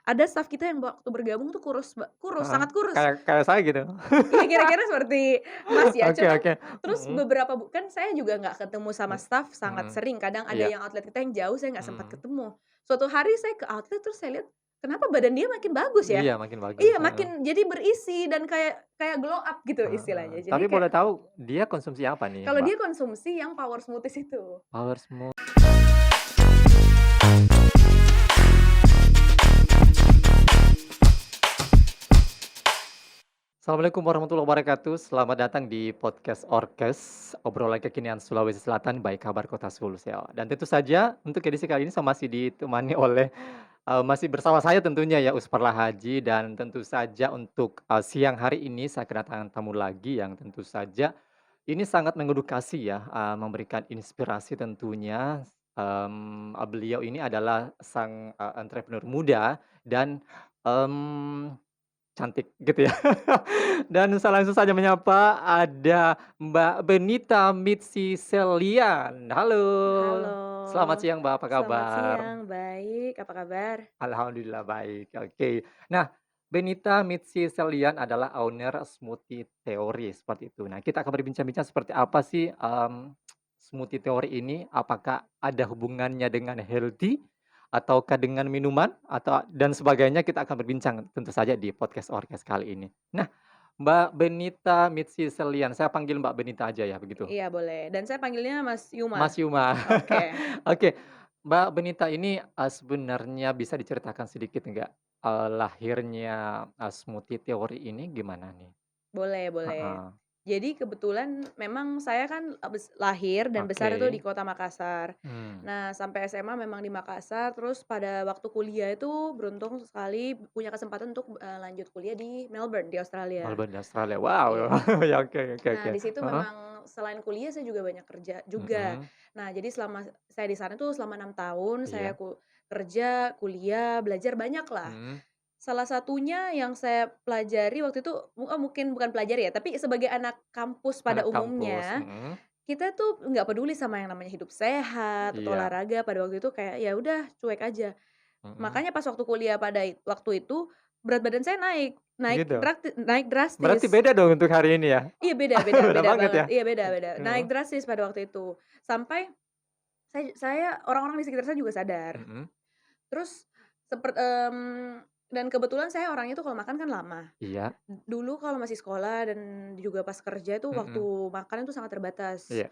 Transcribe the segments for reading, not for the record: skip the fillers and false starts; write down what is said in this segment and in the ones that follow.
ada staff kita yang waktu bergabung tuh kurus, Heeh, sangat kurus. kayak kayak saya gitu. Iya, kira-kira seperti Mas ya, Oke cuman oke, terus mhm, kan saya juga nggak ketemu sama mhm, staff sangat mhm, sering, kadang ada iya, yang outlet kita yang jauh saya nggak sempat mhm, ketemu. Suatu hari saya ke outlet terus saya lihat, kenapa badan dia makin bagus ya? iya makin bagus, Iya, heeh, makin jadi berisi dan kayak kayak glow up gitu heeh. istilahnya. Tapi Jadi kayak boleh tahu dia konsumsi apa nih, kalau Mbak? dia konsumsi yang power smoothies itu. Power Smooth. Assalamualaikum warahmatullahi wabarakatuh. Selamat datang di podcast Orkes, obrolan kekinian Sulawesi Selatan by Kabar Kota Sulu Sel. Dan tentu saja untuk edisi kali ini saya masih ditemani oleh masih bersama saya tentunya ya Usparlah Haji dan tentu saja untuk siang hari ini saya kedatangan tamu lagi yang tentu saja ini sangat mengedukasi ya, memberikan inspirasi tentunya. Beliau ini adalah sang entrepreneur muda dan mmm cantik gitu ya. Dan saya langsung saja menyapa ada Mbak Benita Mitsi Selian. Halo, Halo, selamat siang Mbak, apa selamat kabar? siang, baik, apa kabar? Alhamdulillah baik, oke. Nah, Benita Mitsi Selian adalah owner Smoothie Theory, seperti itu. Nah, kita akan berbincang-bincang seperti apa sih, Smoothie Theory ini, apakah ada hubungannya dengan healthy, ataukah dengan minuman, atau dan sebagainya, kita akan berbincang tentu saja di podcast Orkes kali ini. Nah, Mbak Benita Mitsi Selian, saya panggil Mbak Benita aja ya, begitu? Iya boleh, dan saya panggilnya Mas Yuma. Mas Yuma. Oke, Oke, Mbak Benita ini, sebenarnya bisa diceritakan sedikit nggak, lahirnya, Smoothie Theory ini gimana nih? boleh boleh. Heeh, Jadi kebetulan memang saya kan, lahir dan besar itu di oke, kota Makassar. mmm, Nah, sampai SMA memang di Makassar, terus pada waktu kuliah itu beruntung sekali punya kesempatan untuk, lanjut kuliah di Melbourne, di Australia. Melbourne di Australia, wow, Iya. ya oke oke oke, Nah, di situ heeh, memang selain kuliah saya juga banyak kerja juga. mhm, Nah, jadi selama saya di sana tuh selama 6 tahun saya iya, kerja, kuliah, belajar banyak lah. mhm, Salah satunya yang saya pelajari waktu itu mungkin bukan pelajari ya, tapi sebagai anak kampus pada anak kampus, umumnya, mhm, kita tuh nggak peduli sama yang namanya hidup sehat atau iya, olahraga pada waktu itu kayak ya udah cuek aja. mhm, Makanya pas waktu kuliah waktu itu berat badan saya naik, gitu. naik Berarti drastis. beda dong untuk hari ini ya? Iya beda beda Beda beda banget banget, ya? iya beda beda, naik Heeh, drastis pada waktu itu. Sampai saya orang-orang di sekitar saya juga sadar. mhm, Terus dan kebetulan saya orangnya tuh kalau makan kan lama. iya, Dulu kalau masih sekolah dan juga pas kerja itu waktu mhm, makan itu sangat terbatas. iya,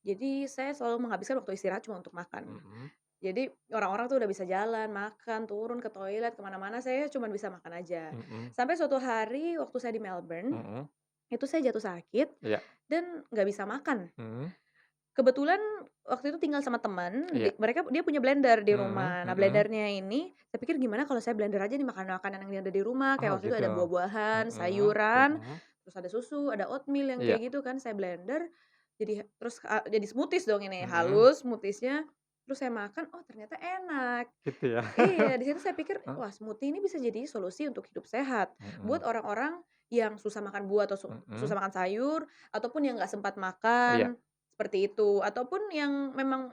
Jadi saya selalu menghabiskan waktu istirahat cuma untuk makan. mhm, Jadi orang-orang tuh udah bisa jalan, makan, turun ke toilet, kemana mana saya cuma bisa makan aja. mhm, Sampai suatu hari waktu saya di Melbourne, mhm, itu saya jatuh sakit iya, dan nggak bisa makan. mhm, Kebetulan waktu itu tinggal sama teman, iya, dia punya blender di mhm rumah. Nah, mhm. blendernya ini saya pikir gimana kalau saya blender aja nih makanan-makanan yang ada di rumah, Oh kayak waktu itu gitu, ada buah-buahan, mhm sayuran, mhm, terus ada susu, ada oatmeal yang iya, kayak gitu kan saya blender, jadi smoothies dong ini, mhm, halus smoothies-nya, terus saya makan, oh ternyata enak. gitu ya. Iya, di situ saya pikir, Heeh, wah smoothie ini bisa jadi solusi untuk hidup sehat, buat mhm orang-orang yang susah makan buah atau susah mhm, makan sayur, ataupun yang nggak sempat iya, makan, seperti itu. Ataupun yang memang,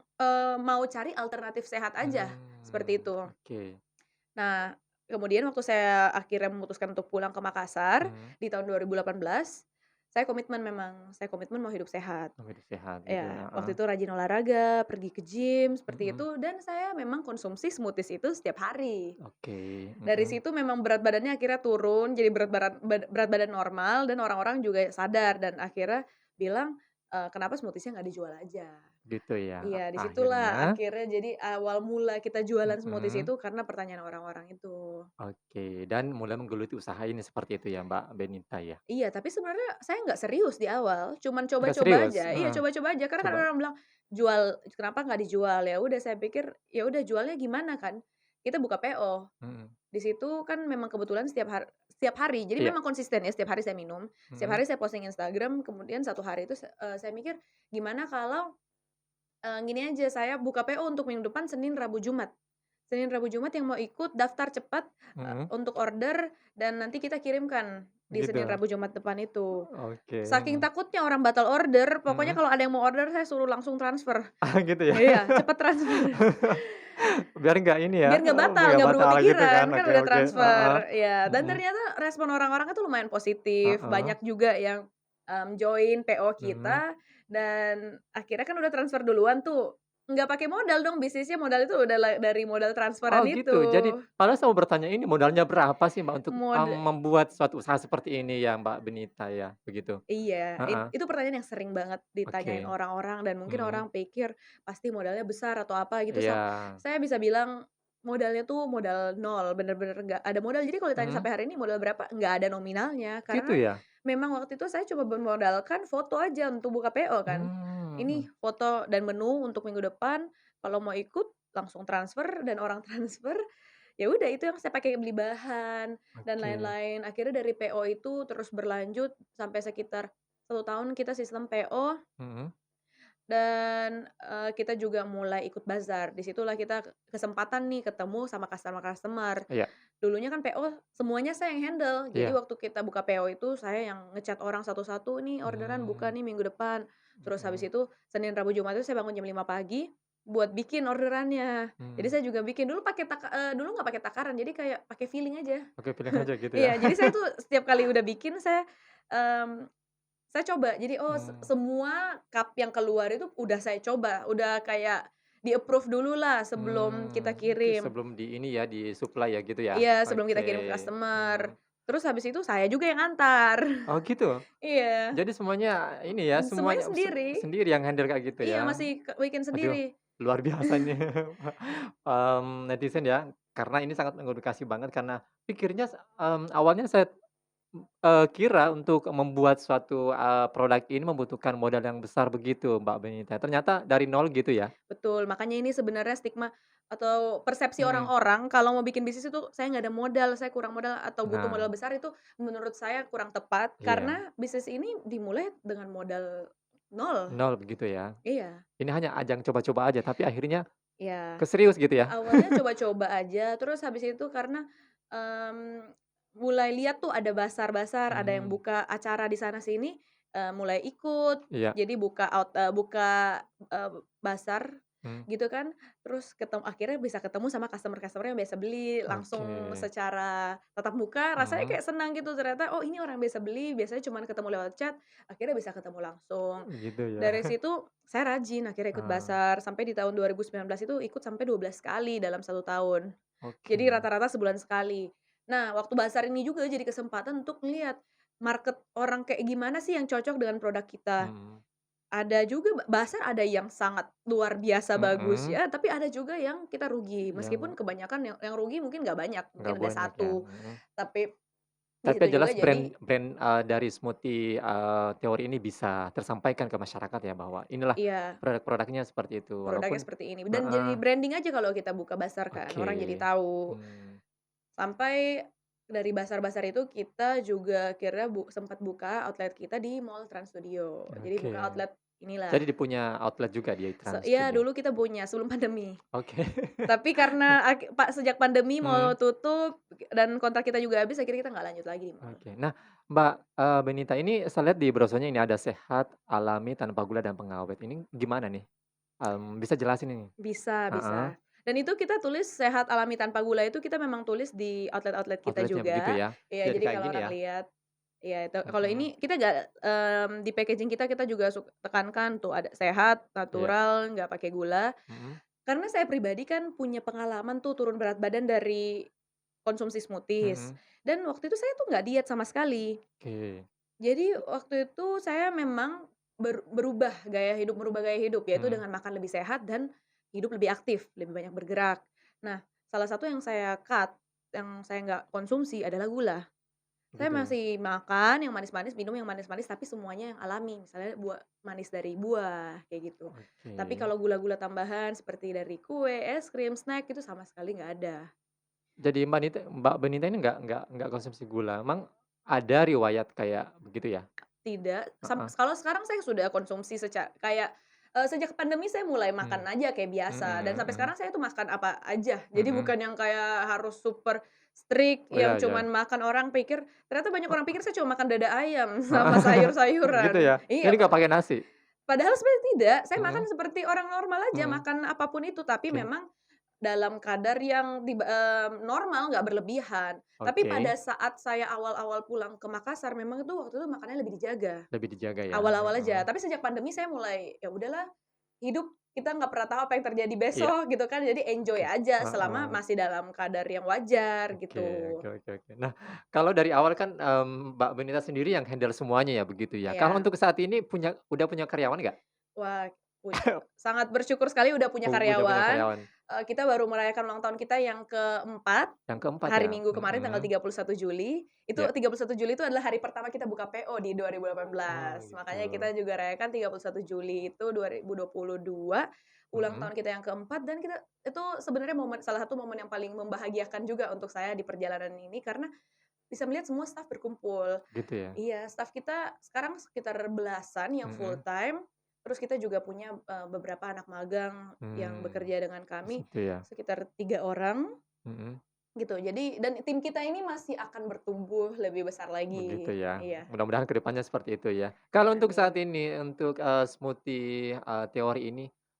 mau cari alternatif sehat aja, seperti itu. oke, Nah, kemudian waktu saya akhirnya memutuskan untuk pulang ke Makassar, mhm, di tahun 2018, saya komitmen mau hidup sehat. oh hidup sehat gitu, Ya, heeh, waktu itu rajin olahraga, pergi ke gym, seperti mhm, itu, dan saya memang konsumsi smoothies itu setiap hari. oke, Dari mhm, situ memang berat badannya akhirnya turun, jadi berat badan normal dan orang-orang juga sadar dan akhirnya bilang, "Kenapa smoothies-nya nggak dijual aja?" gitu ya Iya, di situlah akhirnya, akhirnya jadi awal mula kita jualan smoothies mhm, itu karena pertanyaan orang-orang itu. oke dan mulai menggeluti usaha ini seperti itu ya Mbak Benita ya? Iya, tapi sebenarnya saya nggak serius di awal, cuman Nggak coba-coba serius? aja. Iya, Heeh, coba-coba aja karena kan coba, orang bilang, kenapa nggak dijual?" Ya udah saya pikir, ya udah jualnya gimana kan, kita buka PO. mhm, Di situ kan memang kebetulan setiap hari, jadi iya, memang konsisten ya setiap hari saya minum, setiap mhm, hari saya posting Instagram, kemudian satu hari itu saya mikir, gimana kalau, gini aja, saya buka PO untuk minggu depan Senin, Rabu, Jumat. Senin, Rabu, Jumat yang mau ikut daftar cepat, mhm, untuk order dan nanti kita kirimkan di Senin, gitu, Rabu, Jumat depan itu. oke, Saking mhm takutnya orang batal order, pokoknya mhm, kalau ada yang mau order saya suruh langsung transfer. ah, gitu ya? Iya, cepet transfer. Biar nggak ini ya, Biar nggak batal, nggak nggak berubah batal gitu kan. pikiran, kan Oke udah oke, transfer, heeh, ya. Dan mhm, ternyata respon orang-orangnya tuh lumayan positif, heeh, banyak juga yang, join PO mhm. kita, dan akhirnya kan udah transfer duluan tuh, nggak pakai modal dong bisnisnya, modal itu udah dari modal Oh transferan gitu, jadi itu. padahal saya mau bertanya ini modalnya berapa sih Mbak untuk, Mod membuat suatu usaha seperti ini ya Mbak Benita ya, begitu? Iya, Heeh, itu pertanyaan yang sering banget ditanyain oke, orang-orang dan mungkin mhm, orang pikir pasti modalnya besar atau apa gitu. iya, Saya bisa bilang modalnya tuh modal nol, bener-bener nggak ada modal. Jadi kalau ditanya mhm, sampai hari ini modal berapa, nggak ada nominalnya. gitu Karena ya? memang waktu itu saya coba bermodalkan foto aja untuk buka PO kan. Mhm, Ini foto dan menu untuk minggu depan, kalau mau ikut langsung transfer dan orang transfer, ya udah itu yang saya pakai beli bahan dan oke, lain-lain. Akhirnya dari PO itu terus berlanjut sampai sekitar 1 tahun kita sistem PO mhm, dan, kita juga mulai ikut bazar. Di situlah kita kesempatan nih ketemu sama customer-customer. iya Dulunya kan PO semuanya saya yang handle. Jadi iya, waktu kita buka PO itu saya yang nge-chat orang satu-satu, "Nih orderan buka mmm, nih minggu depan." Terus habis mhm, itu Senin, Rabu, Jumat itu saya bangun jam 5 pagi buat bikin orderannya. Jadi mhm, saya juga bikin, dulu nggak pakai takaran, jadi kayak pakai feeling aja. oke pilih aja gitu ya? Iya, jadi saya tuh setiap kali udah bikin mmm, saya coba. Jadi, oh, Mmm, semua cup yang keluar itu udah saya coba, udah kayak di-approve dululah sebelum kita kirim. sebelum di ini ya, di-supply ya gitu ya? Iya, sebelum kita Oke, kirim ke customer. mmm, Terus habis itu saya juga yang ngantar. oh gitu? Iya, Jadi semuanya ini ya, semuanya semuanya sendiri. sendiri yang handle kayak gitu Iya, ya? masih bikin Aduh, sendiri. luar biasa nih, netizen ya, karena ini sangat mengedukasi banget karena pikirnya awalnya saya, kira untuk membuat suatu, produk ini membutuhkan modal yang besar begitu Mbak Benita, ternyata dari nol gitu ya? Betul, makanya ini sebenarnya stigma atau persepsi Mhm, orang-orang kalau mau bikin bisnis itu, "Saya nggak ada modal, saya kurang modal," atau butuh modal nah, besar, itu menurut saya kurang tepat. iya, Karena bisnis ini dimulai dengan modal nol. nol begitu ya? Iya, Ini hanya ajang coba-coba aja tapi akhirnya iya. ke serius gitu ya? Awalnya coba-coba aja, terus habis itu karena, mmm, mulai lihat tuh ada basar-basar, ada yang Mmm, buka acara di sana sini, mulai ikut. iya, Jadi buka, basar mmm, gitu kan, terus akhirnya bisa ketemu sama customer-customer yang biasa beli oke, langsung secara tatap muka, rasanya mhm, kayak senang gitu ternyata, "Oh, ini orang biasa beli, biasanya cuman ketemu lewat chat, akhirnya bisa ketemu langsung." gitu ya? Dari situ saya rajin akhirnya ikut Heeh, basar, sampai di tahun 2019 itu ikut sampai 12 kali dalam 1 tahun. Jadi oke, rata-rata sebulan sekali. Nah, waktu basar ini juga jadi kesempatan untuk ngelihat market orang kayak gimana sih yang cocok dengan produk kita. mhm, Ada juga basar ada yang sangat luar biasa bagus mhm, ya, tapi ada juga yang kita rugi. yang Meskipun kebanyakan yang rugi mungkin nggak banyak, nggak mungkin ada banyak ya? satu, Mhm. tapi di Tapi situ yang jelas juga jadi brand, dari smoothie, teori ini bisa tersampaikan ke masyarakat ya bahwa inilah iya. produk-produknya seperti itu Produknya walaupun seperti ini dan jadi heeh, branding aja kalau kita buka basar kan, oke, orang jadi tahu. mmm, Sampai dari basar-basar itu kita juga akhirnya sempat buka outlet kita di Mall Trans Studio. Jadi oke. buka outlet inilah. Jadi dia punya outlet juga di Trans Iya Studio? dulu kita punya sebelum pandemi. Oke. Tapi karena sejak pandemi Mhm, mall tutup dan kontrak kita juga habis, akhirnya kita nggak lanjut lagi di mall. oke. Nah, Mbak, Benita ini saya lihat di brosurnya ini ada sehat, alami, tanpa gula dan pengawet. Ini gimana nih? Bisa jelasin ini? Bisa Heeh, bisa. Dan itu kita tulis sehat alami tanpa gula itu kita memang tulis di outlet-outlet kita outletnya begitu juga. ya? Iya, Jadi jadi kayak kalau gini orang ya? lihat iya itu kalau Mhm, ini kita nggak, di packaging kita juga tekankan tuh ada sehat, iya, natural, nggak pakai gula. mhm, Karena saya pribadi kan punya pengalaman tuh turun berat badan dari konsumsi smoothies. mhm, Dan waktu itu saya tuh nggak diet sama sekali. oke, Jadi waktu itu saya memang merubah gaya hidup, yaitu mhm, dengan makan lebih sehat dan hidup lebih aktif, lebih banyak bergerak. Nah, salah satu yang saya cut, yang saya nggak konsumsi adalah gula. Saya gitu ya? masih makan yang manis-manis, minum yang manis-manis, tapi semuanya yang alami, misalnya manis dari buah, kayak gitu. Tapi Oke. kalau gula-gula tambahan seperti dari kue, es krim, snack, itu sama sekali nggak ada. Jadi Mbak Benita ini nggak konsumsi gula, emang ada riwayat kayak begitu ya? Tidak, Heeh, kalau sekarang saya sudah konsumsi kayak, sejak pandemi saya mulai makan mmm, aja kayak biasa dan mhm sampai mhm, sekarang saya tuh makan apa aja. Jadi mhm. bukan yang kayak harus super strict Oh, iya yang iya. cuman makan orang pikir ternyata banyak orang pikir saya cuma makan dada ayam sama Heeh, gitu sayur-sayuran. ya? Jadi Iya, nggak pakai nasi? padahal sebenarnya tidak, saya makan Mhm, seperti orang normal aja, mhm, makan apapun itu, tapi oke, memang, dalam kadar yang normal, nggak berlebihan. Tapi pada Oke, saat saya awal-awal pulang ke Makassar, memang itu waktu itu makannya lebih dijaga, lebih dijaga ya? awal-awal Heeh. aja. Tapi sejak pandemi saya mulai, ya udahlah, hidup kita nggak pernah tahu apa yang terjadi Iya, besok gitu kan, jadi enjoy oke. aja selama Heeh. masih dalam kadar yang wajar Oke gitu. oke oke oke. Nah, kalau dari awal kan, Mbak Benita sendiri yang handle semuanya ya, begitu ya? Kalau Iya. untuk saat ini udah punya karyawan nggak? Wah, sangat bersyukur sekali udah punya Udah punya karyawan. karyawan? Kita baru merayakan ulang tahun kita yang keempat, Yang keempat hari ya? Minggu kemarin tanggal Mhm. 31 Juli. Itu Ya. 31 Juli itu adalah hari pertama kita buka PO di Oh 2018. gitu. Makanya kita juga rayakan 31 Juli itu 2022, ulang Mhm. tahun kita yang keempat dan kita itu sebenarnya salah satu momen yang paling membahagiakan juga untuk saya di perjalanan ini karena bisa melihat semua staf berkumpul. Gitu ya? Iya, staf kita sekarang sekitar belasan yang full Mhm. time, terus kita juga punya, beberapa anak magang yang Mmm, bekerja dengan kami, gitu ya? sekitar 3 orang, Mhm. gitu. Jadi dan tim kita ini masih akan bertumbuh lebih besar Begitu lagi. ya? Iya, Mudah-mudahan ke depannya seperti itu ya. Kalau untuk saat amin. ini, untuk, smoothie, teori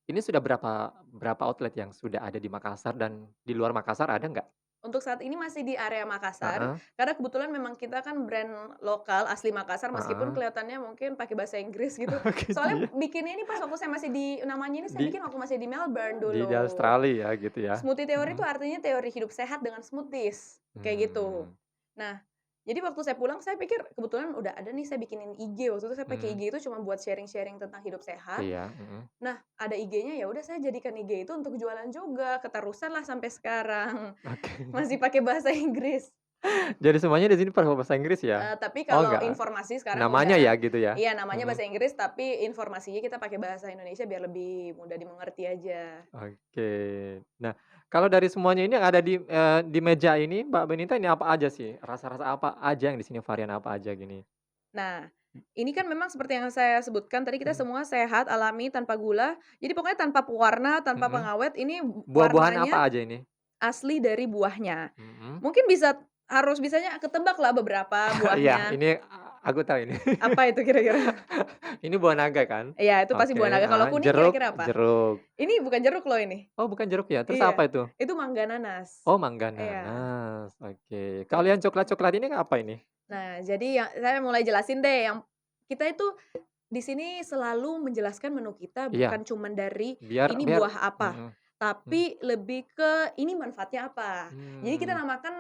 ini sudah berapa berapa outlet yang sudah ada di Makassar dan di luar Makassar ada nggak? Untuk saat ini masih di area Makassar, Heeh, karena kebetulan memang kita kan brand lokal asli Makassar meskipun heeh. kelihatannya mungkin pakai bahasa Inggris gitu. Oh gitu Soalnya ya? bikinnya ini pas waktu saya masih namanya ini saya Di bikin waktu masih di Melbourne di dulu. Australia ya gitu ya? Smoothie teori itu Mhm. artinya teori hidup sehat dengan smoothies, kayak gitu. Mmm, Nah, jadi waktu saya pulang saya pikir kebetulan udah ada nih saya bikinin IG, waktu itu saya pakai mhm, IG itu cuma buat sharing-sharing tentang hidup sehat. iya, mhm. Nah, ada IG-nya ya udah saya jadikan IG itu untuk jualan juga, keterusanlah sampai sekarang. Oke. Masih pakai bahasa Inggris. Jadi semuanya di sini pakai bahasa Inggris ya? Tapi Oh kalau enggak, informasi sekarang namanya udah ya gitu ya? iya namanya Mhm. bahasa Inggris, tapi informasinya kita pakai bahasa Indonesia biar lebih mudah dimengerti aja. Oke. Nah, kalau dari semuanya ini yang ada di meja ini Mbak Benita ini apa aja sih? Rasa-rasa apa aja yang di sini, varian apa aja gini? Nah, ini kan memang seperti yang saya sebutkan tadi kita Mhm semua sehat, alami, tanpa gula, jadi pokoknya tanpa pewarna, tanpa mhm. pengawet, ini Buah-buahan warnanya apa aja ini? asli dari buahnya. Mhm. Mungkin bisanya ketebak lah beberapa Iya, buahnya. ini aku tahu ini. Apa itu kira-kira? Ini buah naga kan? Iya, itu pasti Oke, buah naga. Kalau kuning jeruk kira-kira apa? jeruk. Ini bukan jeruk loh ini. Oh bukan jeruk ya? Terus Iya, apa itu? itu mangga nanas. Oh mangga Iya. nanas, oke. Kalau yang coklat-coklat ini apa ini? Nah, jadi yang saya mulai jelasin deh, yang kita itu di sini selalu menjelaskan menu kita Iya, bukan cuman dari biar ini biar buah apa, mhm mhm. tapi lebih ke ini manfaatnya apa. Jadi kita Mmm, namakan,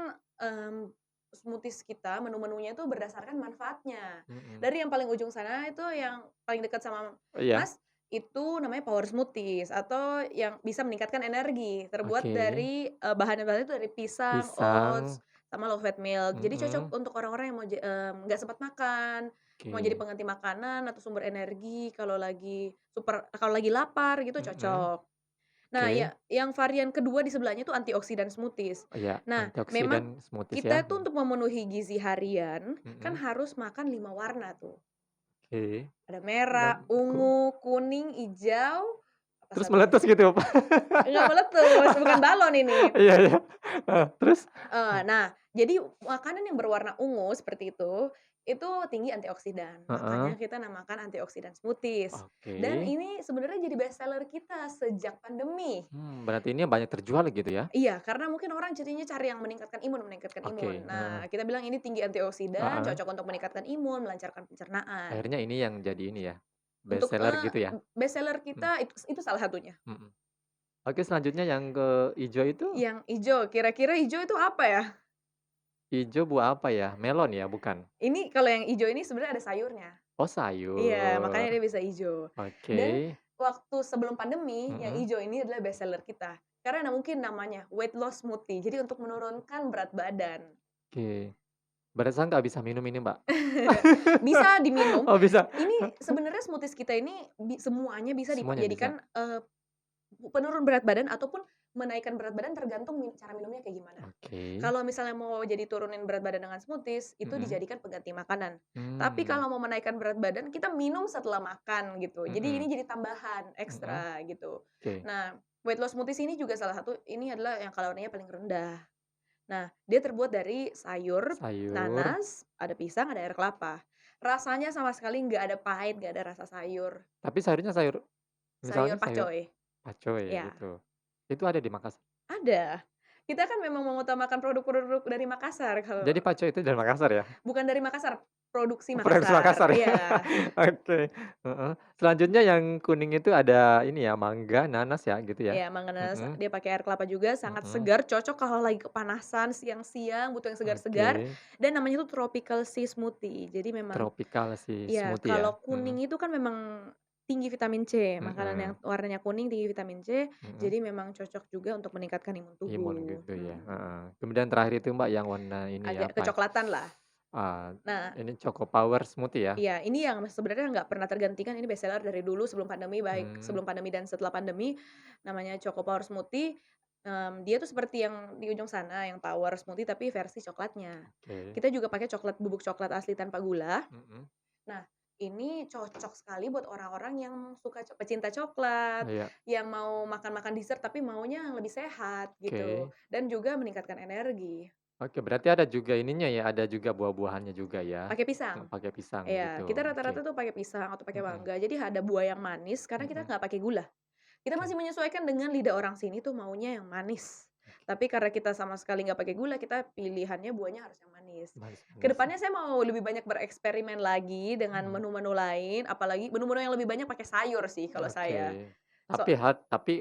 smoothies kita, menu-menunya itu berdasarkan manfaatnya. mhm. Dari yang paling ujung sana itu yang paling dekat sama Iya, Mas, itu namanya power smoothies atau yang bisa meningkatkan energi, terbuat oke. dari, bahan-bahannya itu dari pisang, Pisang, oats, sama low fat milk. Jadi cocok mhm, untuk orang-orang yang nggak sempat makan, mau jadi oke, pengganti makanan atau sumber energi kalau lagi lapar gitu mhm, cocok. Nah, oke. ya yang varian kedua di sebelahnya itu antioksidan smoothies. Iya, Nah, antioksidan memang smoothies ya, kita tuh untuk memenuhi gizi harian kan mhm, harus makan 5 warna tuh. oke. Ada merah, Nam ku ungu, kuning, hijau, apa terus satunya? meletus gitu, Pak? Nggak meletus, bukan balon ini. Iya iya, terus? Nah, jadi makanan yang berwarna ungu seperti itu tinggi antioksidan, Heeh, makanya kita namakan antioksidan smoothies. oke. Dan ini sebenarnya jadi best seller kita sejak pandemi. Berarti ini banyak terjual gitu ya? Iya, karena mungkin orang jadinya cari yang meningkatkan imun meningkatkan Oke, imun. heeh, Nah, kita bilang ini tinggi antioksidan, heeh, cocok untuk meningkatkan imun, melancarkan pencernaan. akhirnya ini yang jadi ini ya, best Untuk, seller gitu ya? best seller Mhm kita itu salah satunya. mhm. Oke, selanjutnya yang ke ijo itu, Yang ijo, kira-kira ijo itu apa ya? ijo buah apa ya? Melon ya, bukan? Ini kalau yang ijo ini sebenarnya ada sayurnya. Oh, Iya, sayur. makanya dia bisa ijo. Oke, Dan waktu sebelum pandemi, yang mhm, ijo ini adalah best seller kita. Karena mungkin namanya weight loss smoothie, jadi untuk menurunkan berat badan. oke. Berasa nggak bisa minum ini, Mbak? Bisa diminum, Oh, bisa? ini sebenarnya smoothies kita ini semuanya bisa Semuanya bisa? dijadikan, penurun berat badan ataupun menaikkan berat badan tergantung cara minumnya kayak gimana. Oke, Kalau misalnya mau jadi turunin berat badan dengan smoothies, itu mhm, dijadikan pengganti makanan. Tapi mmm, kalau mau menaikkan berat badan, kita minum setelah makan gitu. Jadi ini mhm jadi tambahan mhm, ekstra gitu. oke, Nah, weight loss smoothies ini juga salah satu ini adalah yang kalorinya paling rendah. Nah, dia terbuat dari sayur, sayur, nanas, ada pisang, ada air kelapa. Rasanya sama sekali nggak ada pahit, nggak ada rasa sayur. tapi sayurnya sayur Sayur misalnya sayur pakcoy, pakcoy ya. gitu, itu ada di Makassar? Ada. Kita kan memang mengutamakan produk-produk dari Makassar kalau Jadi Paco itu dari Makassar ya? bukan dari Makassar, produksi Produksi Makassar, Makassar ya? iya. Oke, heeh. Selanjutnya yang kuning itu ada ini ya, mangga, nanas ya, gitu ya? Iya, manganas Mhm, dia pakai air kelapa juga, sangat mhm. segar, cocok kalau lagi kepanasan siang-siang, butuh yang segar-segar, Oke, dan namanya tuh tropical sea smoothie. Jadi memang tropical si ya smoothie ya? kalau Mhm, kuning itu kan memang tinggi vitamin C, makanan yang mhm, warnanya kuning tinggi vitamin C, mhm. jadi memang cocok juga untuk meningkatkan imun Imun tubuh, gitu ya, heeh. Kemudian terakhir itu Mbak yang warna ini ya, agak apa, kecoklatan lah. ah, Nah, ini Choco Power Smoothie ya? iya, ini yang sebenarnya nggak pernah tergantikan, ini bestseller dari dulu sebelum pandemi, baik Mmm, sebelum pandemi dan setelah pandemi, namanya Choco Power Smoothie, dia tuh seperti yang di ujung sana, yang Power Smoothie tapi versi coklatnya. oke, Kita juga pakai bubuk coklat asli tanpa gula. mhm, Nah, ini cocok sekali buat orang-orang yang suka pecinta coklat, iya, yang mau makan-makan dessert tapi maunya yang lebih sehat gitu, oke. dan juga meningkatkan energi. Oke, berarti ada juga ininya ya, ada juga buah-buahannya juga ya? Pakai pisang. Pakai pisang Iya, kita gitu, oke, rata-rata tuh pakai pisang atau pakai mhm, mangga. Jadi ada buah yang manis karena kita mhm, nggak pakai gula. Kita oke, masih menyesuaikan dengan lidah orang sini tuh maunya yang manis. oke, Tapi karena kita sama sekali nggak pakai gula, kita pilihannya buahnya harus yang manis. manis-manis ya, Kedepannya saya mau lebih banyak bereksperimen lagi dengan mhm, menu-menu lain, apalagi menu-menu yang lebih banyak pakai sayur sih kalau oke. saya. So Tapi,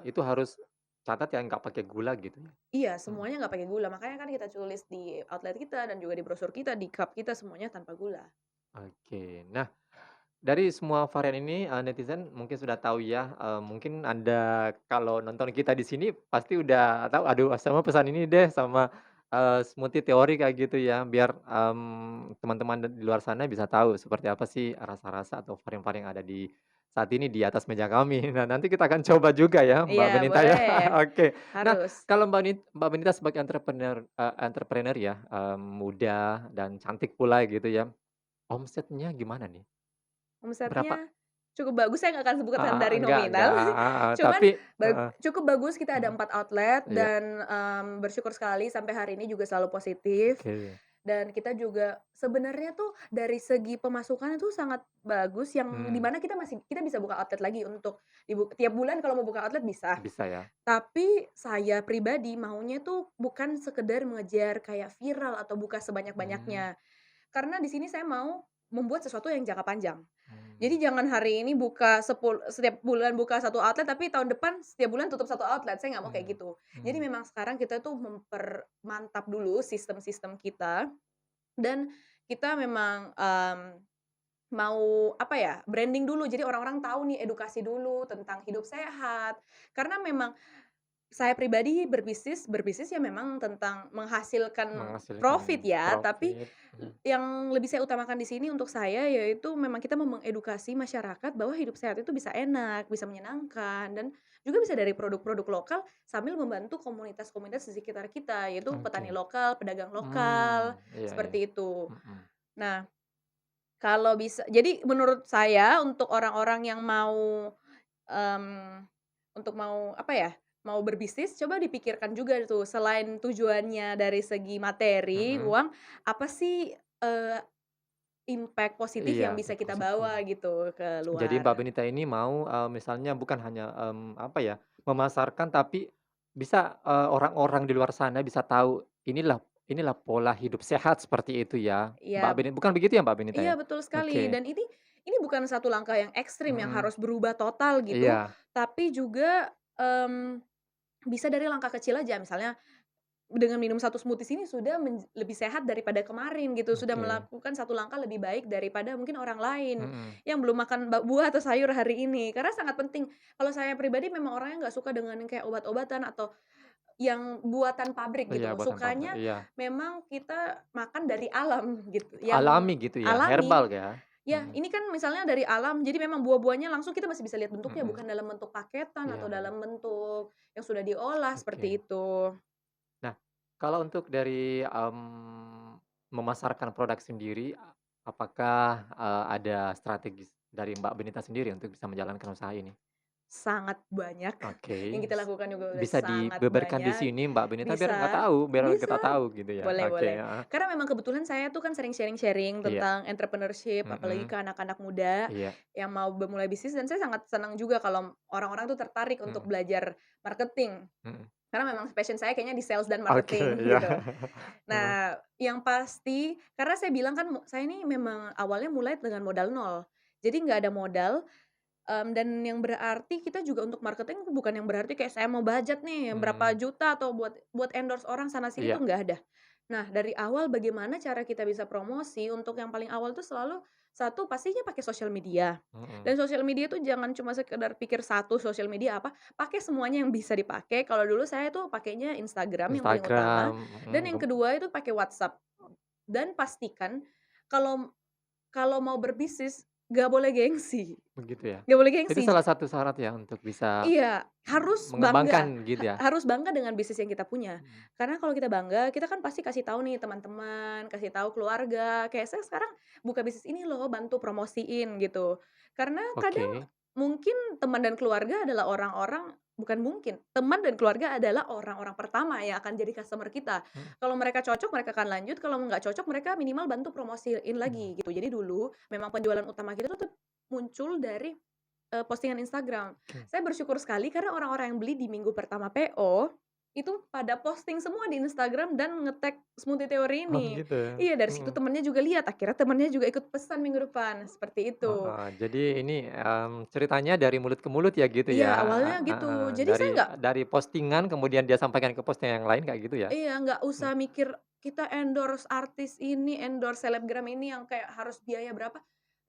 itu harus catat ya nggak pakai gula gitu ya? iya, Mhm, semuanya nggak pakai gula, makanya kan kita tulis di outlet kita dan juga di brosur kita, di cup kita semuanya tanpa gula. oke. Nah, dari semua varian ini, netizen mungkin sudah tahu ya, mungkin Anda kalau nonton kita di sini pasti udah tahu, "Aduh sama pesan ini deh sama, smoothie teori," kayak gitu ya, biar, teman-teman di luar sana bisa tahu seperti apa sih rasa-rasa atau varian-varian yang ada di saat ini di atas meja kami. Nah, nanti kita akan coba juga ya, Mbak Iya, Benita ya. boleh, Oke. Nah, harus. kalau Mbak Benita sebagai entrepreneur ya, muda dan cantik pula gitu ya, omsetnya gimana nih? Berapa? Omsetnya cukup bagus, saya nggak akan sebutkan dari Enggak, nominal, heeh, cuman tapi heeh, cukup bagus, kita ada mhm, 4 outlet iya, dan, bersyukur sekali sampai hari ini juga selalu positif, oke, dan kita juga sebenarnya tuh dari segi pemasukan itu sangat bagus yang di mmm, mana kita bisa buka outlet lagi untuk tiap bulan kalau mau buka outlet bisa. bisa ya, Tapi saya pribadi maunya tuh bukan sekedar mengejar kayak viral atau buka mmm, sebanyak-banyaknya, karena di sini saya mau membuat sesuatu yang jangka panjang. mmm, Jadi jangan hari ini setiap bulan buka satu outlet, tapi tahun depan setiap bulan tutup satu outlet, saya nggak mau kayak mmm, gitu. Jadi mmm, memang sekarang kita tuh mempermantap dulu sistem-sistem kita dan kita memang, mau apa ya, branding dulu. Jadi orang-orang tahu nih, edukasi dulu tentang hidup sehat. Karena memang saya pribadi berbisnis berbisnis ya memang tentang menghasilkan menghasilkan profit ya, tapi profit, mhm, yang lebih saya utamakan di sini untuk saya yaitu memang kita mau mengedukasi masyarakat bahwa hidup sehat itu bisa enak, bisa menyenangkan, dan juga bisa dari produk-produk lokal sambil membantu komunitas-komunitas di sekitar kita, yaitu oke, petani lokal, pedagang lokal, iya iya, seperti itu. mhm, Nah, kalau bisa jadi menurut saya untuk orang-orang yang mau, mmm, untuk mau apa ya, mau berbisnis coba dipikirkan juga tuh selain tujuannya dari segi materi, mhm, uang, apa sih, eee, impact positif iya, yang bisa kita positif. bawa gitu ke Jadi Mbak luar. Benita ini mau, misalnya bukan hanya, apa ya, memasarkan tapi bisa, orang-orang di luar sana bisa tahu inilah inilah pola hidup sehat seperti itu ya, Mbak Iya bukan begitu ya Mbak Benita iya ya? betul sekali Oke, dan ini bukan satu langkah yang ekstrim yang mhm, harus berubah total gitu, iya, tapi juga, bisa dari langkah kecil aja misalnya dengan minum satu smoothies ini sudah lebih sehat daripada kemarin gitu, sudah oke, melakukan satu langkah lebih baik daripada mungkin orang lain mhm, yang belum makan buah atau sayur hari ini. Karena sangat penting, kalau saya pribadi memang orangnya nggak suka dengan yang kayak obat-obatan atau yang buatan pabrik iya gitu, buatan pabrik, sukanya iya, memang kita makan dari alam gitu, itu yang alami gitu ya, alami. herbal ya? Ya, Mhm, ini kan misalnya dari alam, jadi memang buah-buahnya langsung kita masih bisa lihat bentuknya, mhm, bukan dalam bentuk paketan iya atau bener, dalam bentuk yang sudah diolah, seperti oke. itu. Nah, kalau untuk dari, memasarkan produk sendiri, apakah, ada strategi dari Mbak Benita sendiri untuk bisa menjalankan usaha ini? sangat banyak, yang Oke, kita lakukan juga udah bisa sangat dibeberkan di banyak. sini Mbak Benita Bisa biar bisa, kita tahu gitu ya. boleh Oke, boleh. heeh. Karena memang kebetulan saya tuh kan sering sharing-sharing Iya, tentang entrepreneurship, apalagi mhm, ke anak-anak muda iya, yang mau memulai bisnis dan saya sangat senang juga kalau orang-orang tuh tertarik untuk mhm, belajar marketing. mhm. Karena memang passion saya kayaknya di sales dan Oke, marketing iya. gitu. Heeh, Nah, yang pasti karena saya bilang kan saya ini memang awalnya mulai dengan modal nol. Jadi nggak ada modal, dan yang berarti kita juga untuk marketing tuh bukan yang berarti kayak saya mau budget nih berapa mmm, juta atau buat endorse orang sana sini tuh iya, nggak ada. Nah, dari awal bagaimana cara kita bisa promosi untuk yang paling awal tuh selalu satu pastinya pakai sosial media. mhm. Dan sosial media tuh jangan cuma sekedar pikir satu sosial media apa, pakai semuanya yang bisa dipakai. Kalau dulu saya tuh pakainya Instagram yang paling utama, Instagram, dan mhm, yang kedua itu pakai WhatsApp. Dan pastikan kalau kalau mau berbisnis nggak boleh gengsi, begitu ya. nggak boleh Itu gengsi. salah satu syarat ya untuk bisa Iya, harus bangga, mengembangkan gitu ya? harus bangga dengan bisnis yang kita punya. Mhm, Karena kalau kita bangga, kita kan pasti kasih tahu nih teman-teman, kasih tahu keluarga, kayak saya sekarang buka bisnis ini loh, bantu promosiin gitu. Karena kadang oke, mungkin teman dan keluarga adalah orang-orang bukan mungkin, teman dan keluarga adalah orang-orang pertama yang akan jadi customer kita. mhm, Kalau mereka cocok, mereka akan lanjut, kalau nggak cocok, mereka minimal bantu promosiin mmm, lagi gitu. Jadi dulu memang penjualan utama kita tuh muncul dari postingan Instagram. oke. Saya bersyukur sekali karena orang-orang yang beli di minggu pertama PO, itu pada posting semua di Instagram dan nge-tag Smoothie Theory Oh ini. gitu ya? Iya, dari situ Mhm. temennya juga lihat, akhirnya temennya juga ikut pesan minggu depan, seperti itu. Heeh, jadi ini, ceritanya dari mulut ke mulut ya gitu Iya, ya? awalnya gitu. Heeh, Jadi saya nggak dari postingan kemudian dia sampaikan ke postingan yang lain kayak gitu ya? iya, nggak Mmm, usah mikir kita endorse artis ini, endorse selebgram ini yang kayak harus biaya berapa.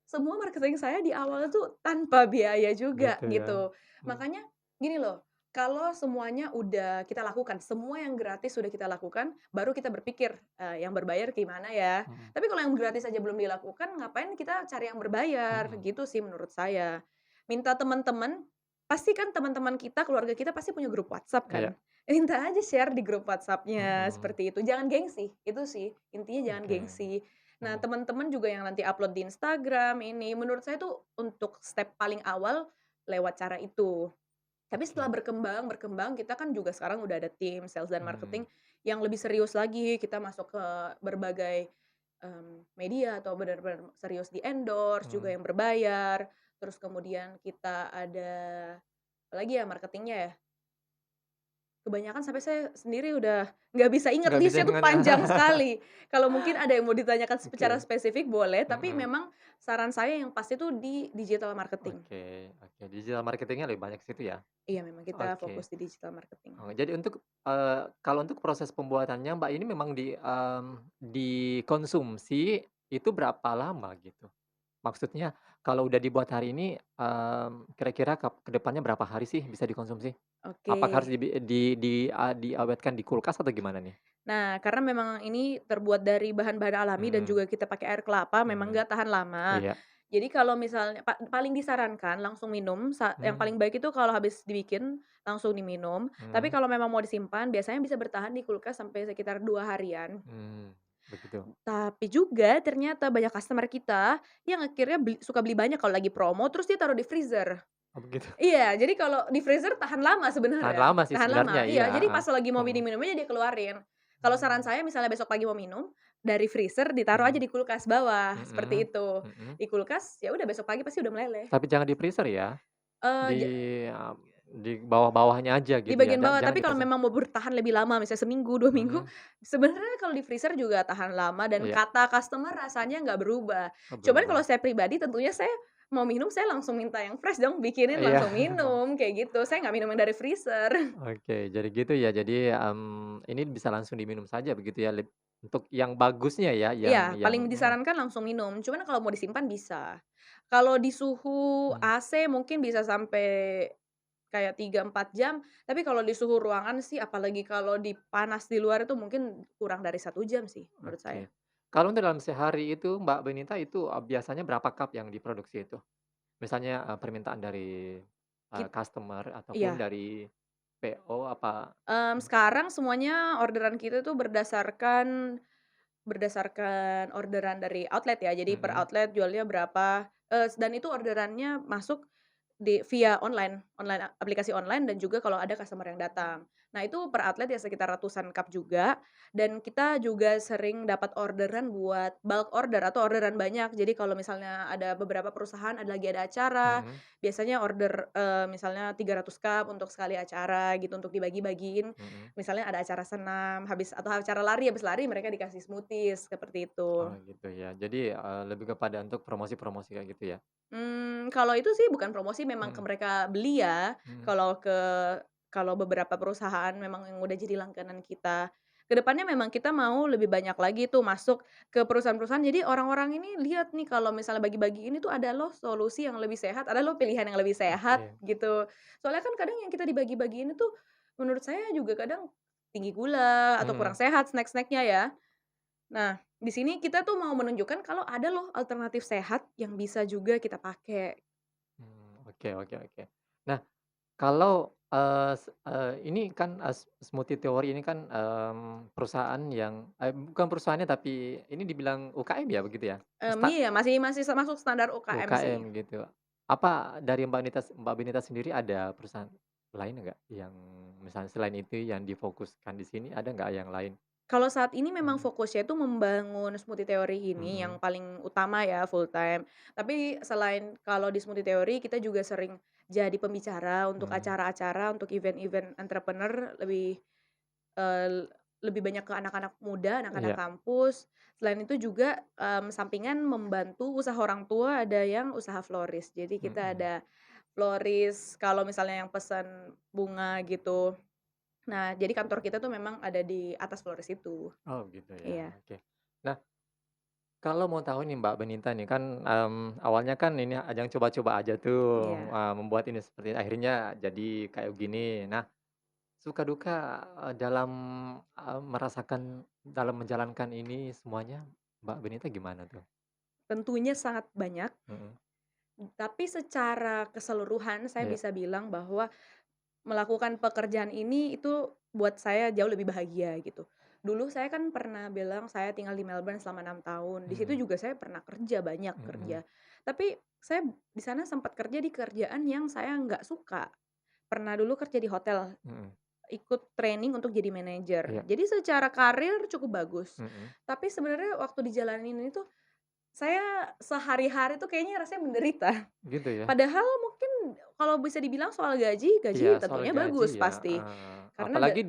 Semua marketing saya di awal tuh tanpa biaya juga gitu ya? gitu. Mmm, Makanya gini loh, kalau semuanya udah kita lakukan, semua yang gratis sudah kita lakukan, baru kita berpikir, yang berbayar gimana ya. mhm, Tapi kalau yang gratis aja belum dilakukan, ngapain kita cari yang berbayar, mhm, gitu sih menurut saya. Minta teman-teman, pasti kan teman-teman kita, keluarga kita pasti punya grup WhatsApp kan. iya, Minta aja share di grup WhatsApp-nya, mhm, seperti itu. Jangan gengsi, itu sih, intinya jangan oke, gengsi. Nah, mhm, teman-teman juga yang nanti upload di Instagram ini, menurut saya tuh untuk step paling awal lewat cara itu. Tapi setelah oke, berkembang berkembang, kita kan juga sekarang udah ada tim sales dan mmm, marketing yang lebih serius lagi, kita masuk ke berbagai, media atau benar-benar serius di-endorse juga mmm, yang berbayar, terus kemudian kita ada apalagi ya marketingnya ya? Kebanyakan sampai saya sendiri udah nggak bisa inget, nggak bisa list-nya tuh ingat panjang sekali. Kalau mungkin ada yang mau ditanyakan secara oke, spesifik boleh, tapi mhm, memang saran saya yang pasti tuh di digital marketing. oke, oke, digital marketing-nya lebih banyak ke situ ya? Iya, memang kita Oke. fokus di digital marketing. Oh, jadi untuk, kalau untuk proses pembuatannya Mbak ini memang dikonsumsi itu berapa lama gitu? Maksudnya kalau udah dibuat hari ini, kira-kira ke depannya berapa hari sih bisa dikonsumsi? Oke. Apakah harus diawetkan di kulkas atau gimana nih? Nah, karena memang ini terbuat dari bahan-bahan alami dan Mhm, juga kita pakai air kelapa, memang mhm, nggak tahan lama. iya, Jadi kalau misalnya paling disarankan langsung minum, yang mmm, paling baik itu kalau habis dibikin langsung diminum, tapi mhm, kalau memang mau disimpan biasanya bisa bertahan di kulkas sampai sekitar 2 harian. begitu. Tapi juga ternyata banyak customer kita yang akhirnya suka beli banyak kalau lagi promo, terus dia taruh di freezer. Oh begitu. Iya, jadi kalau di freezer tahan lama Tahan sebenarnya, lama sih tahan sebenarnya, lama, iya, iya. Jadi heeh, pas lagi mau mhm, minum-minum aja dia keluarin. Kalau saran mmm, saya misalnya besok pagi mau minum, dari freezer ditaruh aja mhm, di kulkas bawah, seperti mhm, itu. mhm. Di kulkas, ya udah besok pagi pasti udah meleleh. Tapi jangan di freezer ya? Eee, Di, ja di bawah-bawahnya aja di gitu ya, bagian bawah, jangan tapi di kalau freezer. memang mau bertahan lebih lama, misalnya seminggu, 2 minggu, Mhm, sebenarnya kalau di freezer juga tahan lama dan iya, kata customer rasanya nggak berubah. oh Cuman kalau berubah. saya pribadi tentunya saya mau minum, saya langsung minta yang fresh dong, bikinin Iya, langsung minum, kayak gitu. Saya nggak minum yang dari freezer. oke, jadi gitu ya. Jadi, ini bisa langsung diminum saja begitu ya, untuk yang bagusnya ya, Iya, yang paling mhm, disarankan langsung minum, cuman kalau mau disimpan bisa. Kalau di suhu mmm, AC mungkin bisa sampai kayak 3 4 jam, tapi kalau di suhu ruangan sih apalagi kalau di panas di luar itu mungkin kurang dari 1 jam sih menurut oke. saya. Kalau untuk dalam sehari itu Mbak Benita itu, biasanya berapa cup yang diproduksi itu? Misalnya, permintaan dari, Kit customer ataupun iya, dari PO apa sekarang semuanya orderan kita tuh berdasarkan berdasarkan orderan dari outlet ya, jadi per mhm, outlet jualnya berapa, dan itu orderannya masuk via online aplikasi online dan juga kalau ada customer yang datang. Nah itu per outlet ya sekitar ratusan cup juga, dan kita juga sering dapat orderan buat bulk order atau orderan banyak. Jadi kalau misalnya ada beberapa perusahaan lagi ada acara, mhm, biasanya order, misalnya 300 cup untuk sekali acara gitu untuk dibagi-bagiin. mhm. Misalnya ada acara senam, atau acara lari, habis lari mereka dikasih smoothies, seperti itu. Oh gitu ya. Jadi, lebih kepada untuk promosi-promosi kayak gitu ya? Kalau itu sih bukan promosi, memang ke Mhm, mereka beli ya. mhm, Kalau beberapa perusahaan memang yang udah jadi langganan kita. Kedepannya memang kita mau lebih banyak lagi tuh masuk ke perusahaan-perusahaan, jadi orang-orang ini lihat nih kalau misalnya bagi-bagi ini tuh ada loh solusi yang lebih sehat, ada loh pilihan yang lebih sehat, oke, gitu. Soalnya kan kadang yang kita dibagi-bagiin itu menurut saya juga kadang tinggi gula atau kurang mhm, sehat snack-snack-nya ya. Nah, di sini kita tuh mau menunjukkan kalau ada loh alternatif sehat yang bisa juga kita pakai. oke, oke, oke. Nah, kalau, ini kan, Smoothie Theory ini kan, perusahaan yang bukan perusahaannya tapi ini dibilang UKM ya begitu ya? Iya, masih masih masuk standar UKM sih. UKM gitu. Apa dari Mbak Benita sendiri ada perusahaan lain nggak yang misalnya selain itu yang difokuskan di sini ada nggak yang lain? Kalau saat ini memang Mhm, fokusnya itu membangun Smoothie Theory ini mhm, yang paling utama ya, full time. Tapi selain kalau di Smoothie Theory kita juga sering jadi pembicara untuk mhm, acara-acara, untuk event-event entrepreneur lebih banyak ke anak-anak muda, anak-anak iya, kampus. Selain itu juga, sampingan membantu usaha orang tua, ada yang usaha florist. Jadi kita mhm. ada florist kalau misalnya yang pesan bunga gitu. Nah, jadi kantor kita tuh memang ada di atas florist itu. Oh gitu ya, Iya, oke. Nah, kalau mau tahu nih Mbak Benita nih kan, awalnya kan ini ajang coba-coba aja tuh, iya. membuat ini seperti akhirnya jadi kayak gini. Nah, suka duka, dalam, dalam menjalankan ini semuanya Mbak Benita gimana tuh? Tentunya sangat banyak, Mhm, tapi secara keseluruhan saya iya, bisa bilang bahwa melakukan pekerjaan ini itu buat saya jauh lebih bahagia gitu. Dulu saya kan pernah bilang saya tinggal di Melbourne selama 6 tahun, di situ mhm, juga saya pernah kerja, banyak mhm, kerja. Tapi saya di sana sempat kerja di kerjaan yang saya nggak suka. Pernah dulu kerja di hotel, mhm, ikut training untuk jadi manajer. iya, Jadi secara karir cukup bagus. mhm, Tapi sebenarnya waktu dijalanin ini tuh, saya sehari-hari tuh kayaknya rasanya menderita. gitu ya? Padahal mungkin kalau bisa dibilang soal gaji, Iya, gaji soal tentunya gaji bagus ya, pasti. Karena apalagi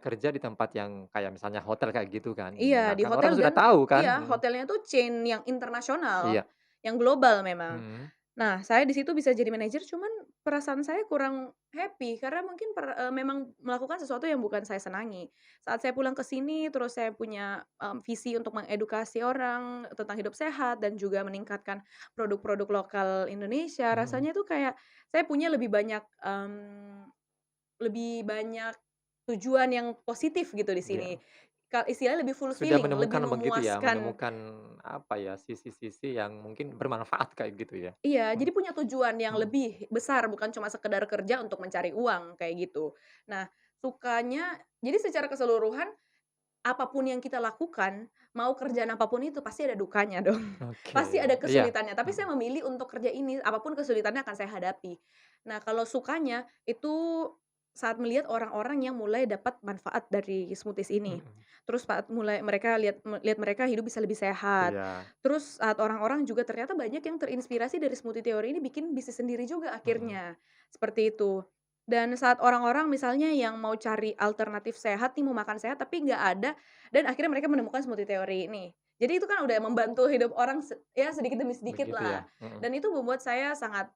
kerja di tempat yang kayak misalnya hotel kayak gitu kan. iya, Nah, di kan orang hotel sudah dan tahu kan, iya, hotelnya tuh chain yang internasional, iya, yang global memang. mhm, Nah, saya di situ bisa jadi manajer, cuman perasaan saya kurang happy karena mungkin memang melakukan sesuatu yang bukan saya senangi. Saat saya pulang ke sini, terus saya punya, visi untuk mengedukasi orang tentang hidup sehat dan juga meningkatkan produk-produk lokal Indonesia, mhm, rasanya tuh kayak saya punya lebih banyak tujuan yang positif gitu di sini. iya. Istilahnya lebih Sudah fulfilling, lebih menemukan begitu ya, memuaskan. menemukan apa ya, sisi-sisi yang mungkin bermanfaat kayak gitu ya? Iya, Mhm, jadi punya tujuan yang mhm, lebih besar, bukan cuma sekedar kerja untuk mencari uang, kayak gitu. Nah, jadi secara keseluruhan, apapun yang kita lakukan, mau kerjaan apapun itu pasti ada dukanya dong, oke, pasti ada iya, kesulitannya, tapi mhm, saya memilih untuk kerja ini, apapun kesulitannya akan saya hadapi. Nah, kalau sukanya, itu saat melihat orang-orang yang mulai dapat manfaat dari smoothies ini. mhm, Terus saat mulai mereka lihat mereka hidup bisa lebih sehat. iya, Terus saat orang-orang juga ternyata banyak yang terinspirasi dari smoothie theory ini bikin bisnis sendiri juga mhm, akhirnya, seperti itu. Dan saat orang-orang misalnya yang mau cari alternatif sehat nih, mau makan sehat tapi nggak ada, dan akhirnya mereka menemukan smoothie theory ini. Jadi itu kan udah membantu hidup orang ya sedikit demi sedikit begitu ya? lah, Mhm, dan itu membuat saya sangat,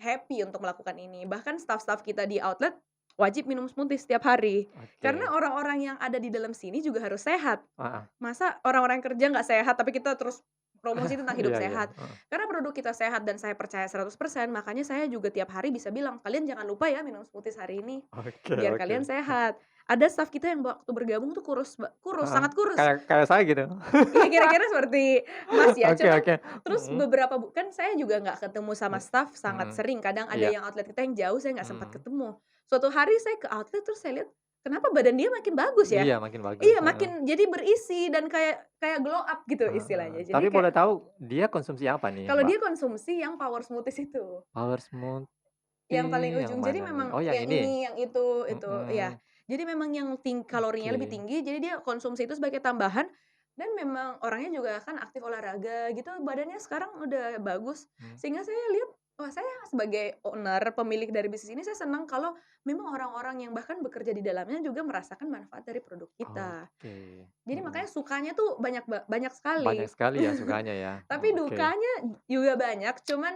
happy untuk melakukan ini. Bahkan staf-staf kita di outlet wajib minum smoothie setiap hari, karena oke, orang-orang yang ada di dalam sini juga harus sehat. heeh, Masa orang-orang yang kerja nggak sehat, tapi kita terus promosi tentang hidup iya, iya, sehat. heeh, Karena produk kita sehat dan saya percaya 100%, makanya saya juga tiap hari bisa bilang, "Kalian jangan lupa ya minum smoothies hari ini, oke, biar oke, kalian sehat." Ada staf kita yang waktu bergabung tuh kurus, heeh, sangat kurus. kayak kayak saya gitu. Iya, kira-kira seperti Mas ya, Oke, cuman oke, terus mhm, kan saya juga nggak ketemu sama staf sangat mhm, sering, kadang ada iya, yang outlet kita yang jauh, saya nggak sempat mhm, ketemu. Suatu hari saya ke outlet terus saya lihat, kenapa badan dia makin bagus ya? Iya, makin bagus, Iya, heeh, makin jadi berisi dan kayak kayak glow up gitu heeh. istilahnya. Jadi Tapi kayak boleh tahu dia konsumsi apa nih, kalau Mbak? dia konsumsi yang power smoothies itu, Power yang paling Smoothie yang ujung. Jadi mana nih? memang Oh yang yang ini? ini, yang itu, iya. Mhm, Jadi memang yang kalorinya lebih oke. tinggi, jadi dia konsumsi itu sebagai tambahan dan memang orangnya juga kan aktif olahraga gitu, badannya sekarang udah bagus. Mmm, Sehingga saya lihat, wah saya sebagai owner, pemilik dari bisnis ini, saya senang kalau memang orang-orang yang bahkan bekerja di dalamnya juga merasakan manfaat dari produk kita. oke, Jadi mhm. makanya sukanya tuh banyak Banyak sekali. sekali ya sukanya ya? Tapi Oke. dukanya juga banyak, cuman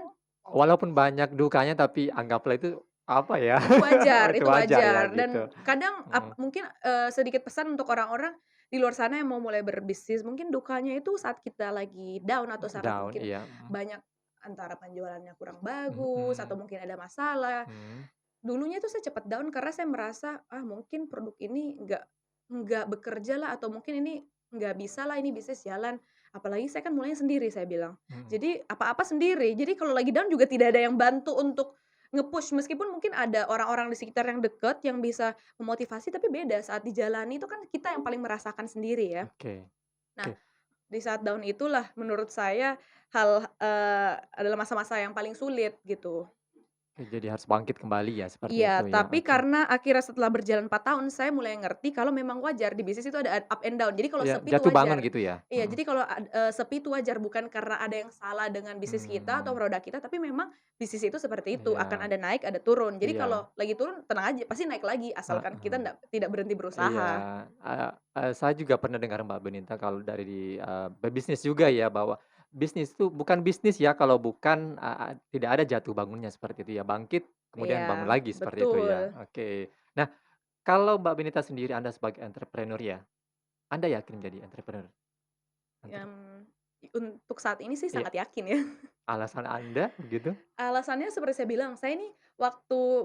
Walaupun banyak dukanya tapi anggaplah itu apa ya, oh itu itu wajar ya wajar gitu. dan kadang Mhm, mungkin, sedikit pesan untuk orang-orang di luar sana yang mau mulai berbisnis, mungkin dukanya itu saat kita lagi down atau saat down mungkin iya, mhm, banyak antara penjualannya kurang bagus atau mhm, mungkin ada masalah. mhm, Dulunya tuh saya cepet down karena saya merasa, "Ah, mungkin produk ini nggak bekerja lah, atau mungkin ini nggak bisa lah, ini bisnis jalan." Apalagi saya kan mulainya sendiri, saya bilang. mhm, Jadi apa-apa sendiri. Jadi kalau lagi down juga tidak ada yang bantu untuk nge-push, meskipun mungkin ada orang-orang di sekitar yang deket yang bisa memotivasi, tapi beda saat dijalani itu kan kita yang paling merasakan sendiri ya. oke, Nah, oke. di saat down itulah menurut saya adalah masa-masa yang paling sulit gitu. Oke, jadi harus bangkit kembali ya seperti itu Iya, ya, tapi oke. karena akhirnya setelah berjalan 4 tahun, saya mulai ngerti kalau memang wajar di bisnis itu ada up and down. Jadi kalau Iya, sepi itu jatuh bangun wajar. gitu ya? Iya, Mhm, jadi kalau sepi itu wajar, bukan karena ada yang salah dengan bisnis kita atau mmm, produk kita, tapi memang bisnis itu seperti itu, akan iya, ada naik, ada turun. Jadi iya, kalau lagi turun tenang aja, pasti naik lagi, asalkan kita heeh. tidak berhenti Iya, berusaha. saya juga pernah dengar Mbak Benita kalau dari, pebisnis juga ya, bahwa bisnis itu bukan bisnis ya kalau bukan, tidak ada jatuh bangunnya seperti itu ya, bangkit kemudian bangun Iya, lagi seperti itu ya, betul. oke. Nah, kalau Mbak Benita sendiri Anda sebagai entrepreneur ya, Anda yakin jadi entrepreneur? Mmm, untuk saat ini sih Iya, sangat yakin ya. alasan Anda begitu? Alasannya seperti saya bilang, saya ini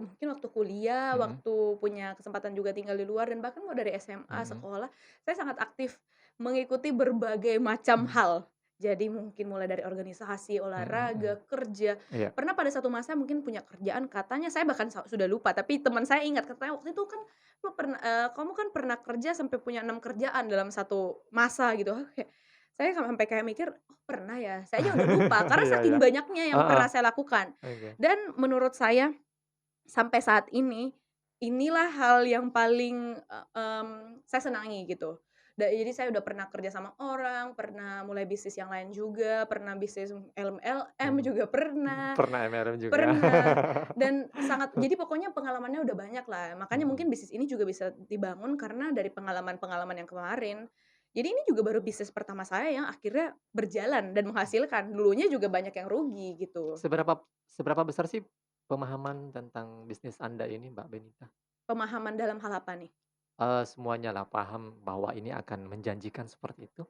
mungkin waktu kuliah, Mhm, waktu punya kesempatan juga tinggal di luar dan bahkan mau dari SMA, mhm, sekolah, saya sangat aktif mengikuti berbagai macam mmm, hal. Jadi mungkin mulai dari organisasi, mhm, mhm, olahraga, kerja. iya, Pernah pada satu masa mungkin punya kerjaan, katanya saya bahkan sudah lupa, tapi teman saya ingat, katanya waktu itu kan, "Kamu kan pernah kerja sampai punya 6 kerjaan dalam satu masa," gitu. Saya sampai kayak mikir, "Oh pernah ya?" Saya aja udah lupa, karena iya, iya, saking banyaknya yang heeh, pernah saya lakukan. oke, Dan menurut saya, sampai saat ini, inilah hal yang paling, saya senangi gitu. Jadi saya udah pernah kerja sama orang, pernah mulai bisnis yang lain juga, pernah bisnis MLM mhm, juga pernah. pernah MLM juga. Pernah, dan jadi pokoknya pengalamannya udah banyak lah, makanya Mhm. mungkin bisnis ini juga bisa dibangun karena dari pengalaman-pengalaman yang kemarin. Jadi ini juga baru bisnis pertama saya yang akhirnya berjalan dan menghasilkan, dulunya juga banyak yang rugi gitu. Seberapa seberapa besar sih pemahaman tentang bisnis Anda ini, Mbak Benita? Pemahaman dalam hal apa nih? Semuanya lah paham bahwa ini akan menjanjikan seperti itu?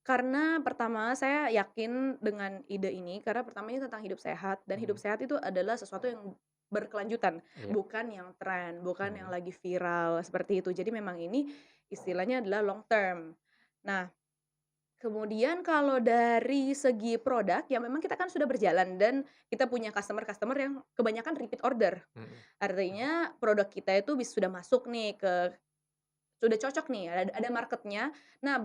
Karena pertama saya yakin dengan ide ini, karena pertama ini tentang hidup sehat, dan hidup Mhm, sehat itu adalah sesuatu yang berkelanjutan, iya, bukan yang tren, bukan yang mhm, lagi viral, seperti itu. Jadi memang ini istilahnya adalah long term. Nah, kemudian kalau dari segi produk, ya memang kita kan sudah berjalan dan kita punya customer-customer yang kebanyakan repeat order. mhm, Artinya produk kita itu sudah masuk nih sudah cocok nih, ada marketnya. Nah,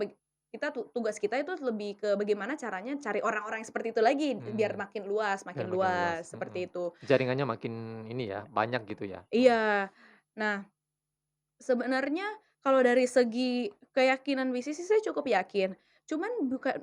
tugas kita itu lebih ke bagaimana caranya cari orang-orang yang seperti itu lagi, biar mmm, biar makin makin luas, luas, mhm. seperti itu. Jaringannya makin ini ya, banyak gitu ya? Mhm, Iya. Nah, sebenarnya kalau dari segi keyakinan bisnis sih saya cukup yakin. Cuman bukan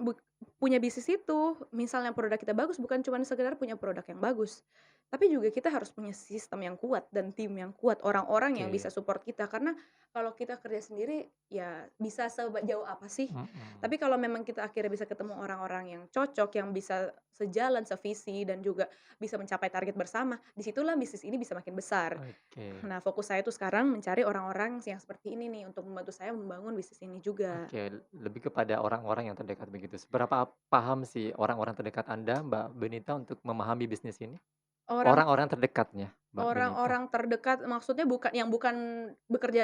punya bisnis itu, misalnya produk kita bagus, bukan cuman sekedar punya produk yang bagus, tapi juga kita harus punya sistem yang kuat dan tim yang kuat, orang-orang yang bisa oke, support kita. Karena kalau kita kerja sendiri, ya bisa sejauh apa sih? mhm, Tapi kalau memang kita akhirnya bisa ketemu orang-orang yang cocok, yang bisa sejalan, sevisi, dan juga bisa mencapai target bersama, disitulah bisnis ini bisa makin besar. oke, Nah, fokus saya tuh sekarang mencari orang-orang yang seperti ini nih, untuk membantu saya membangun bisnis ini juga. oke, lebih kepada orang-orang yang terdekat begitu. Seberapa paham sih orang-orang terdekat Anda, Mbak Benita, untuk memahami bisnis ini? Orang Orang-orang terdekatnya, Mbak Benita? orang terdekat maksudnya bukan bekerja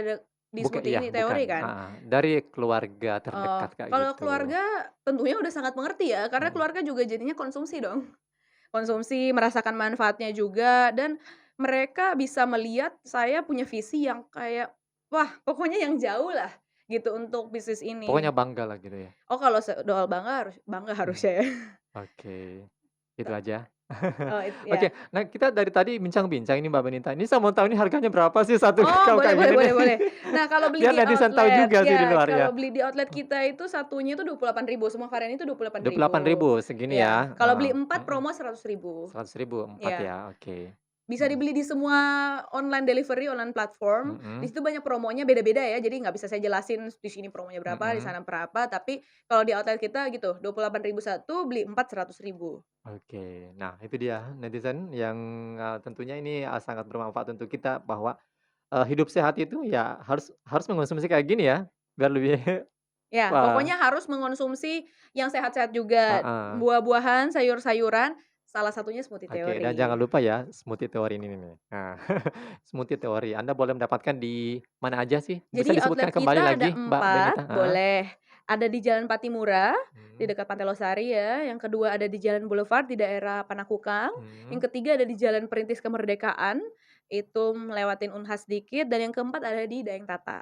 di Iya, smoothie ini bukan, teori kan? heeh, dari keluarga Oh, terdekat, Kak, kalau gitu. keluarga tentunya udah sangat mengerti ya, karena Mhm, keluarga juga jadinya konsumsi dong. Konsumsi, merasakan manfaatnya juga, dan mereka bisa melihat saya punya visi yang kayak Wah, pokoknya yang jauh lah gitu untuk bisnis ini. Pokoknya bangga lah gitu ya? Oh, kalau soal bangga Mmm, harusnya ya. oke, itu aja? Oh, Oke, ya. nah kita dari tadi bincang-bincang ini Mbak Benita, ini saya mau tahu ini harganya berapa sih satu Oh, kalau boleh kayak boleh gini nih? boleh boleh. Nah, kalau beli Biar di netizen tahu outlet juga sih di ya, luar ya. kalau beli di outlet kita itu satunya itu 28.000 semua varian itu 28.000 28.000. segini Ya, ya? kalau Heeh, beli 4 mhm. promo 100.000. 100.000 4 Ya. ya? Oke. Bisa Mhm, dibeli di semua online delivery, online platform. Di mhm, situ banyak promonya beda-beda ya, jadi nggak bisa saya jelasin di sini promonya berapa, di mhm. sana berapa, tapi kalau di outlet kita gitu, 28.000 satu, beli 4 100.000. Oke. Nah itu dia netizen yang, tentunya ini, sangat bermanfaat untuk kita bahwa, hidup sehat itu ya harus harus mengkonsumsi kayak gini ya, biar lebih Ya, wah, pokoknya harus mengonsumsi yang sehat-sehat juga, heeh. buah-buahan, sayur-sayuran, salah satunya smoothie Oke, dan jangan teori. lupa ya smoothie teori ini nih. Nah, smoothie teori Anda boleh mendapatkan di mana aja sih? Bisa Jadi outlet disebutkan kembali kita ada lagi Mbak 4, Benita? Heeh. boleh. Ada di Jalan Patimura, di Mhm, dekat Pantai Losari ya, yang kedua ada di Jalan Boulevard di daerah Panakukang, yang mhm. ketiga ada di Jalan Perintis Kemerdekaan, itu melewatin Unhas dikit, dan yang keempat ada di Daeng Tata.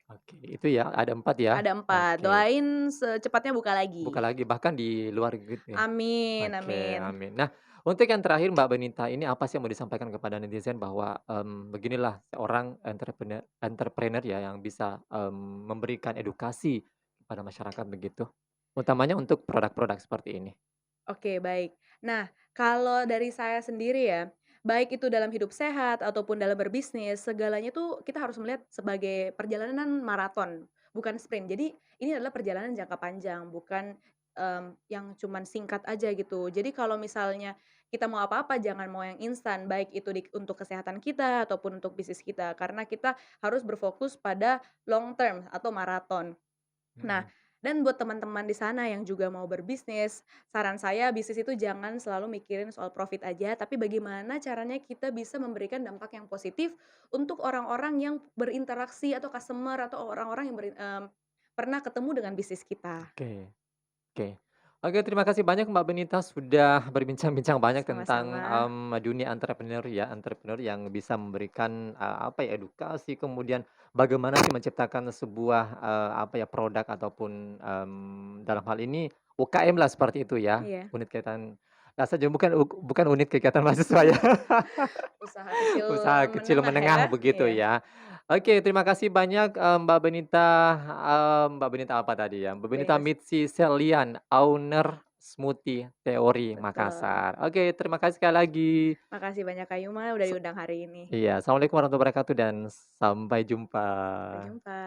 Oke, itu ya ada 4 ya? Ada 4, Oke, doain secepatnya buka buka lagi. lagi bahkan di luar gitu ya? Amin Oke, amin. amin. Nah, untuk yang terakhir Mbak Benita, ini apa sih yang mau disampaikan kepada netizen bahwa, beginilah seorang entrepreneur ya yang bisa, memberikan edukasi kepada masyarakat begitu, utamanya untuk produk-produk seperti ini? Oke, baik. Nah, kalau dari saya sendiri ya, baik itu dalam hidup sehat ataupun dalam berbisnis, segalanya tuh kita harus melihat sebagai perjalanan maraton, bukan sprint. Jadi, ini adalah perjalanan jangka panjang, bukan, yang cuman singkat aja gitu. Jadi kalau misalnya kita mau apa-apa jangan mau yang instan, baik itu untuk kesehatan kita ataupun untuk bisnis kita, karena kita harus berfokus pada long term atau maraton. Nah, Mhm. dan buat teman-teman di sana yang juga mau berbisnis, saran saya bisnis itu jangan selalu mikirin soal profit aja, tapi bagaimana caranya kita bisa memberikan dampak yang positif untuk orang-orang yang berinteraksi atau customer atau orang-orang yang pernah ketemu dengan bisnis kita. Oke. Oke. Oke, terima kasih banyak Mbak Benita sudah berbincang-bincang banyak tentang, Sama-sama. dunia entrepreneur ya, entrepreneur yang bisa memberikan, apa ya, edukasi, kemudian bagaimana sih menciptakan sebuah, apa ya, produk ataupun, dalam hal ini UKM lah seperti itu ya, Iya, unit kegiatan nah saja bukan unit kegiatan mahasiswa ya, usaha kecil usaha kecil menengah menengah ya. begitu Iya, ya. Oke, terima kasih banyak, Mbak Benita apa tadi ya? Mbak Benita Benitas, Mitsi Selian, owner Smoothie Theory betul. Makassar. Oke, terima kasih sekali lagi. Makasih banyak Kak Yuma udah Se diundang hari ini. iya, assalamualaikum warahmatullahi wabarakatuh dan sampai jumpa. Sampai jumpa.